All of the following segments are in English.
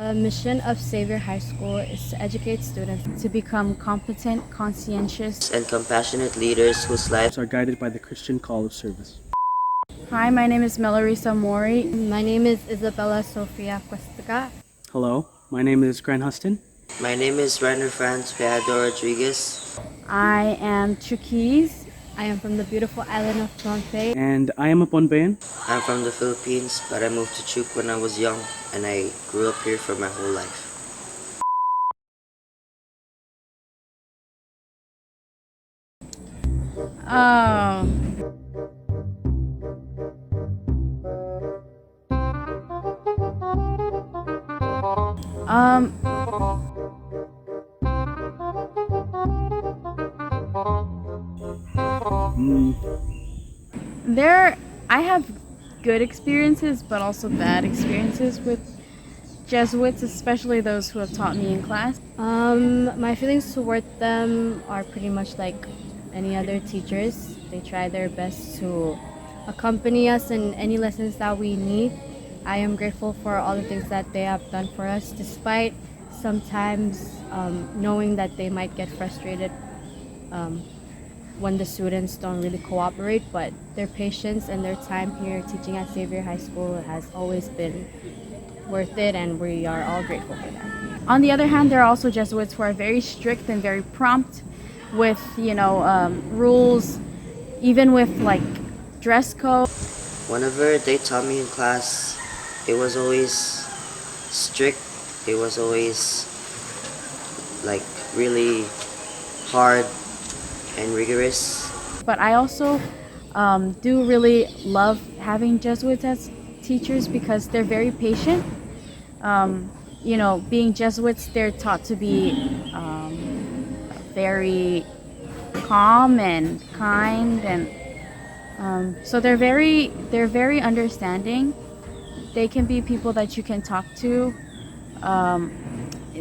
The mission of Xavier High School is to educate students to become competent, conscientious, and compassionate leaders whose lives are guided by the Christian call of service. Hi, my name is Melorisa Mori. My name is Isabella Sofia Cuestaga. Hello, my name is Grant Huston. My name is Rhynner Rodriguez. I am Chuquis. I am from the beautiful island of Pohnpei. And I am a Pohnpeyan. I'm from the Philippines, but I moved to Chuk when I was young, and I grew up here for my whole life. I have good experiences, but also bad experiences with Jesuits, especially those who have taught me in class. My feelings toward them are pretty much like any other teachers. They try their best to accompany us in any lessons that we need. I am grateful for all the things that they have done for us, despite sometimes knowing that they might get frustrated when the students don't really cooperate, but their patience and their time here teaching at Xavier High School has always been worth it, and we are all grateful for that. On the other hand, there are also Jesuits who are very strict and very prompt with, rules, even with like dress code. Whenever they taught me in class, it was always strict. It was always like really hard and rigorous. But I also do really love having Jesuits as teachers because they're very patient. Being Jesuits, they're taught to be very calm and kind, and so they're very understanding. They can be people that you can talk to.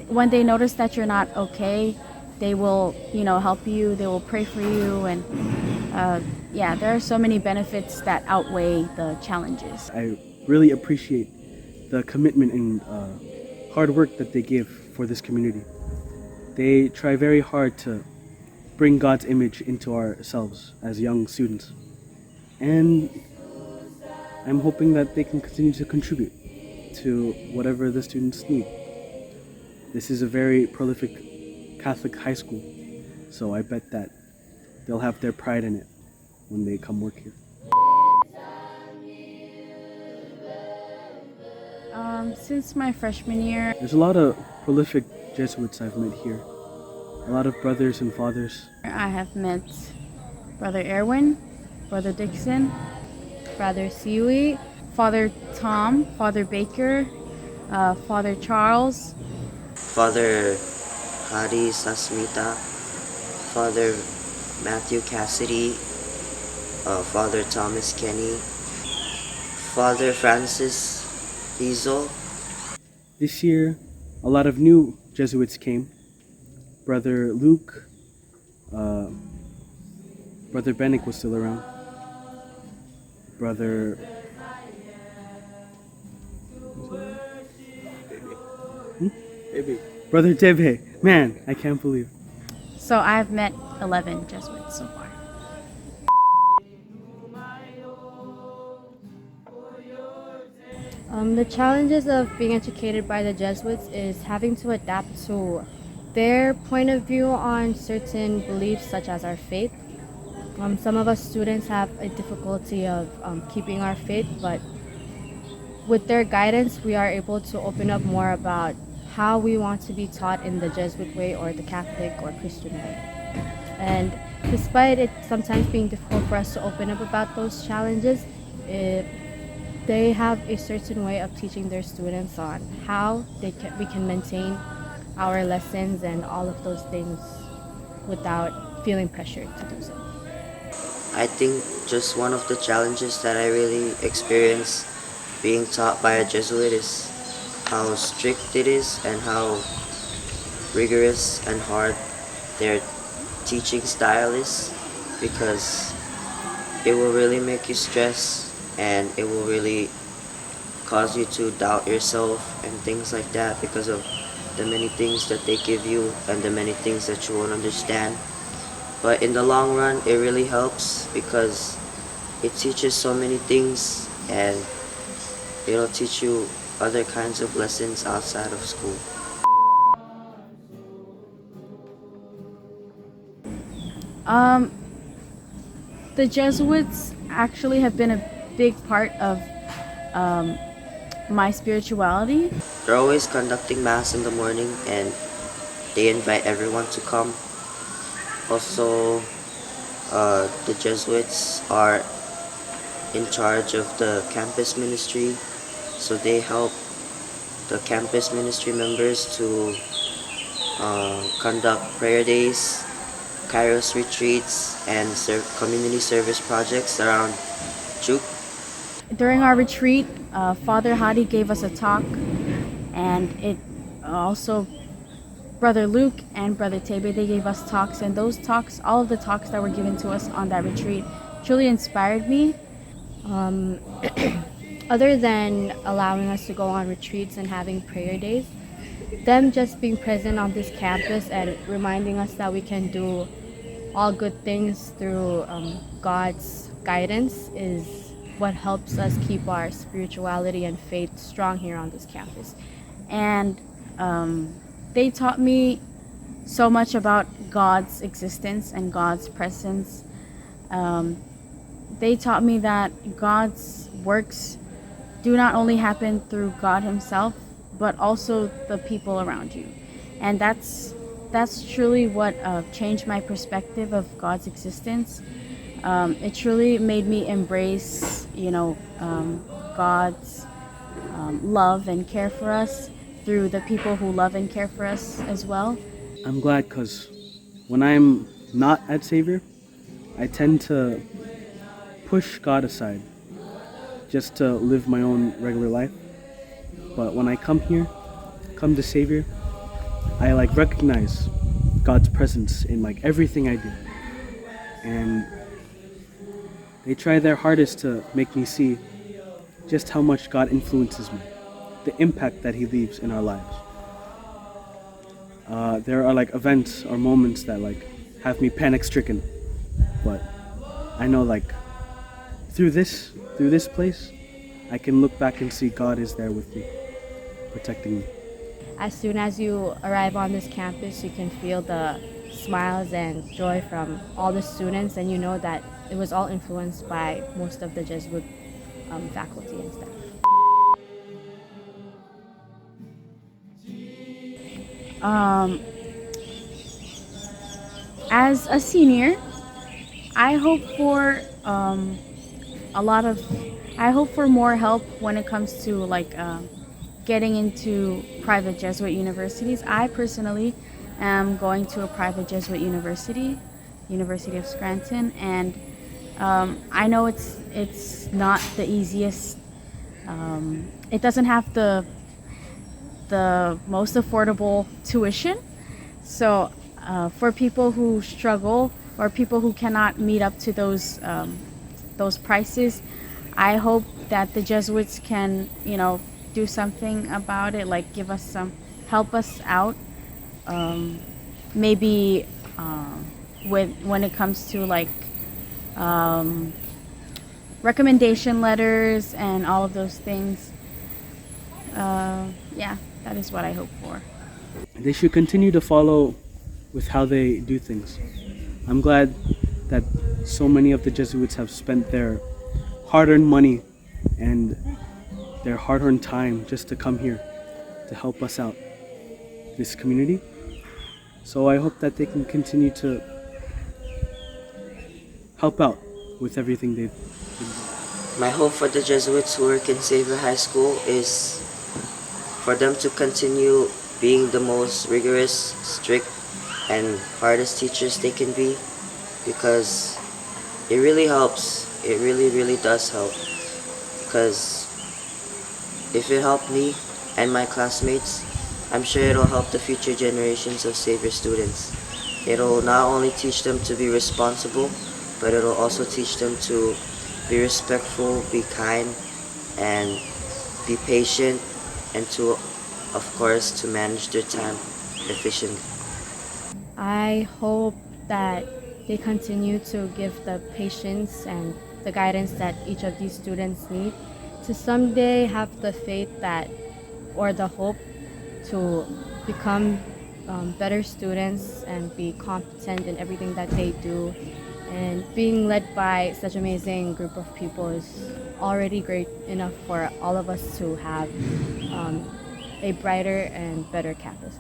When they notice that you're not okay, they will, help you. They will pray for you, and there are so many benefits that outweigh the challenges. I really appreciate the commitment and hard work that they give for this community. They try very hard to bring God's image into ourselves as young students. And I'm hoping that they can continue to contribute to whatever the students need. This is a very prolific Catholic high school, so I bet that they'll have their pride in it when they come work here. Since my freshman year, There's a lot of prolific Jesuits I've met here. A lot of brothers and fathers. I have met Brother Erwin, Brother Dixon, Brother Siwi, Father Tom, Father Baker, Father Charles, Father Hari Sasmita, Father Matthew Cassidy, Father Thomas Kenny, Father Francis Diesel. This year, a lot of new Jesuits came. Brother Luke, Brother Bennick was still around. Brother Brother Tebe. Man, I can't believe. So I've met 11 Jesuits so far. The challenges of being educated by the Jesuits is having to adapt to their point of view on certain beliefs such as our faith. Some of us students have a difficulty of keeping our faith, but with their guidance we are able to open up more about how we want to be taught in the Jesuit way or the Catholic or Christian way. And despite it sometimes being difficult for us to open up about those challenges, they have a certain way of teaching their students on how we can maintain our lessons and all of those things without feeling pressured to do so. I think just one of the challenges that I really experienced being taught by a Jesuit is how strict it is and how rigorous and hard their teaching style is, because it will really make you stress and it will really cause you to doubt yourself and things like that because of the many things that they give you and the many things that you won't understand. But in the long run, it really helps because it teaches so many things, and it'll teach you other kinds of lessons outside of school. Um, the Jesuits actually have been a big part of um, my spirituality. They're always conducting mass in the morning, and they invite everyone to come. Also, the Jesuits are in charge of the campus ministry, so they help the campus ministry members to conduct prayer days, Kairos retreats, and community service projects around Juke. During our retreat, Father Hadi gave us a talk, and it also Brother Luke and Brother Tebe, they gave us talks, and those talks, all of the talks that were given to us on that retreat, truly inspired me. Other than allowing us to go on retreats and having prayer days, them just being present on this campus and reminding us that we can do all good things through God's guidance is what helps us keep our spirituality and faith strong here on this campus. And they taught me so much about God's existence and God's presence. They taught me that God's works do not only happen through God Himself, but also the people around you. And that's truly what changed my perspective of God's existence. It truly made me embrace, God's love and care for us through the people who love and care for us as well. I'm glad because when I'm not at Xavier, I tend to push God aside just to live my own regular life. But when I come here, come to Xavier, I recognize God's presence in everything I do. And they try their hardest to make me see just how much God influences me, the impact that He leaves in our lives. There are events or moments that have me panic stricken, but I know through this place, I can look back and see God is there with me, protecting me. As soon as you arrive on this campus, you can feel the smiles and joy from all the students, and you know that it was all influenced by most of the Jesuit faculty and staff. As a senior, I hope for I hope for more help when it comes to getting into private Jesuit universities. I personally am going to a private Jesuit university, University of Scranton, and I know it's not the easiest. It doesn't have the most affordable tuition, so for people who struggle or people who cannot meet up to those prices, I hope that the Jesuits can do something about it, give us help us out, maybe when it comes to recommendation letters and all of those things. Yeah, that is what I hope for. They should continue to follow with how they do things. I'm glad that so many of the Jesuits have spent their hard-earned money and their hard-earned time just to come here to help us out, this community. So I hope that they can continue to help out with everything they've been doing. My hope for the Jesuits who work in Xavier High School is for them to continue being the most rigorous, strict, and hardest teachers they can be, because it really helps. It really, really does help. Because if it helped me and my classmates, I'm sure it'll help the future generations of Xavier students. It'll not only teach them to be responsible, but it'll also teach them to be respectful, be kind, and be patient, and to, of course, to manage their time efficiently. I hope that they continue to give the patience and the guidance that each of these students need to someday have the faith that, or the hope to become better students and be competent in everything that they do. And being led by such an amazing group of people is already great enough for all of us to have a brighter and better campus.